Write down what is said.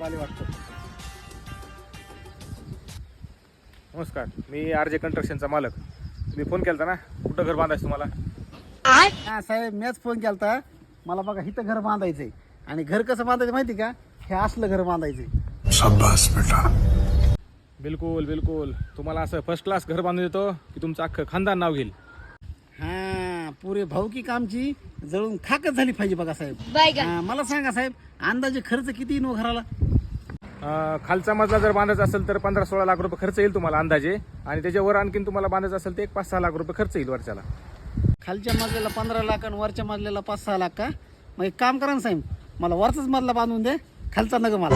साहेब आले वाटतं. नमस्कार, मी आरजे कंस्ट्रक्शनचा मालक. तुम्ही फोन केलता ना, कुठं घर बांधायचं तुम्हाला? हा साहेब, मीच फोन केलता. मला बघा इथं घर बांधायचंय. आणि घर कसं बांधायचं माहिती का? हे असलं घर बांधायचंय. शाबास बेटा. बिलकुल बिलकुल, तुम्हाला असं फर्स्ट क्लास घर बांधून देतो की तुमचं अख्खं खानदान नाव घेईल. हा, पुरे भाऊकी कामची जळून खाकच झाली पाहिजे बघा साहेब. मला सांगा साहेब, अंदाजे खर्च किती येईल घराला? खालचा मजला जर बांधायचा असेल तर 15-16 लाख रुपये खर्च येईल तुम्हाला अंदाजे. आणि त्याच्यावर आणखीन तुम्हाला बांधायचं असेल तर एक 5-6 लाख रुपये खर्च येईल वर्षाला. खालच्या मजल्याला 15 लाख आणि वरच्या मजल्याला 5-6 लाख का? मग एक काम करा ना साहेब, मला वरचाच मजला बांधून दे, खालचा नग मला.